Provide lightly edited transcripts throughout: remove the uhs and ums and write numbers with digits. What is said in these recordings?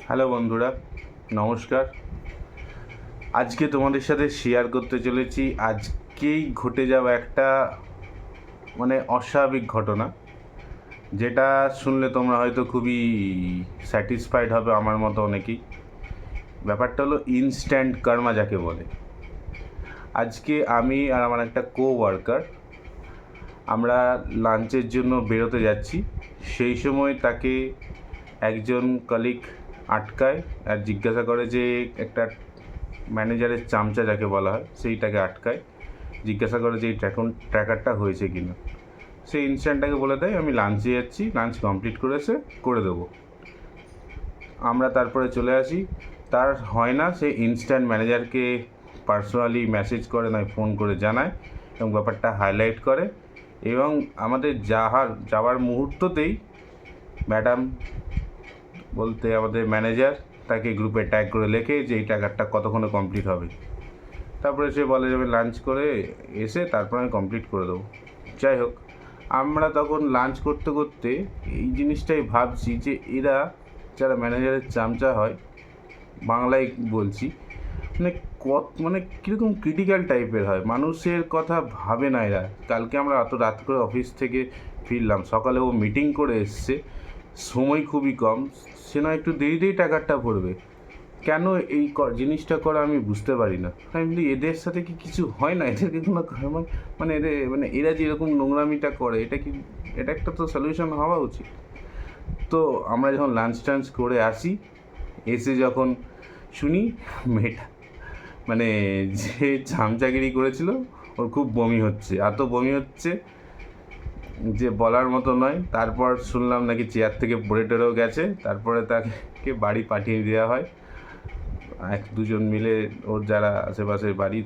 Hello বন্ধুরা, নমস্কার। আজকে তোমাদের সাথে শেয়ার করতে চলেছি আজকেই ঘটে যাওয়া একটা অস্বাভাবিক ঘটনা, যেটা শুনলে তোমরা হয়তো খুবই স্যাটিসফাইড হবে, আমার মতো অনেকেই। ব্যাপারটা হলো ইনস্ট্যান্ট কার্মা যাকে বলে। আজকে আমি আর আমার একটা ওয়ার্কার আমরা লাঞ্চের জন্য বেরোতে যাচ্ছি। সেই সময় তাকে একজন কলিগ আটকায় আর জিজ্ঞাসা করে যে একটা ম্যানেজারের চামচা যাকে বলা হয় সেইটাকে আটকায়, জিজ্ঞাসা করে যে এই ট্র্যাকারটা হয়েছে কি না। সেই ইনস্ট্যান্টটাকে বলে দেয় আমি লাঞ্চে যাচ্ছি, লাঞ্চ কমপ্লিট করে দেবো। আমরা তারপরে চলে আসি। তার হয় না, সে ইনস্ট্যান্ট ম্যানেজারকে পার্সোনালি মেসেজ করে, নয় ফোন করে জানায় এবং ব্যাপারটা হাইলাইট করে, এবং আমাদের যাওয়ার মুহূর্ততেই ম্যাডাম বলতে আমাদের ম্যানেজার তাকে গ্রুপে ট্যাগ করে লেখে যে এই ট্র্যাকারটা কতক্ষণে কমপ্লিট হবে। তারপরে সে বলে যাবে লাঞ্চ করে এসে তারপর আমি কমপ্লিট করে দেবো। যাই হোক, আমরা তখন লাঞ্চ করতে করতে এই জিনিসটাই ভাবছি যে এরা যারা ম্যানেজারের চামচা হয়, বাংলায় বলছি, কীরকম ক্রিটিক্যাল টাইপের হয়, মানুষের কথা ভাবে না এরা। কালকে আমরা এত রাত করে অফিস থেকে ফিরলাম, সকালে ও মিটিং করে এসছে, সময় খুবই কম, সে না একটু দেরিতেই টাকাটা ভরবে। কেন এই জিনিসটা করা আমি বুঝতে পারি না। আমি বলি এদের সাথে কি কিছু হয় না, এদেরকে কোনো এরা যে এরকম নোংরামিটা করে, এটা একটা তো সলিউশন হওয়া উচিত। তো আমরা যখন লাঞ্চ টাঞ্চ করে আসি, এসে যখন শুনি মেয়েটা যে চামচাগিরি করেছিল ওর খুব বমি হচ্ছে, এত বমি হচ্ছে যে বলার মতো নয়। তারপর শুনলাম নাকি চেয়ার থেকে পড়ে টেরেও গেছে, তারপরে তাকে বাড়ি পাঠিয়ে দেওয়া হয়। এক দুজন মিলে, ওর যারা আশেপাশের বাড়ি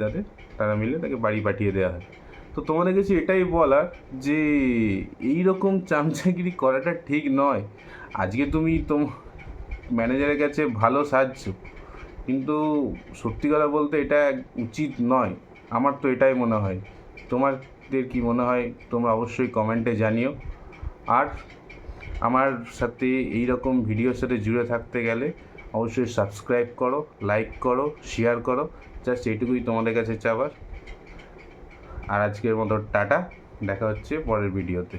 তারা মিলে তাকে বাড়ি পাঠিয়ে দেওয়া হয়। তো তোমাদের কাছে এটাই বলার যে এই রকম চামচাগিরি করাটা ঠিক নয়। আজকে তুমি ম্যানেজারের কাছে ভালো সাজছো, কিন্তু সত্যি কথা বলতে এটা উচিত নয়। আমার তো এটাই মনে হয়। তোমাদের কি মনে হয় তোমরা অবশ্যই কমেন্টে জানিও। আর আমার সাথে এই রকম ভিডিওর সাথে জুড়ে থাকতে গেলে অবশ্যই সাবস্ক্রাইব করো, লাইক করো, শেয়ার করো। জাস্ট এইটুকুই তোমাদের কাছে চাওয়ার। আর আজকের মতো টাটা, দেখা হচ্ছে পরের ভিডিওতে।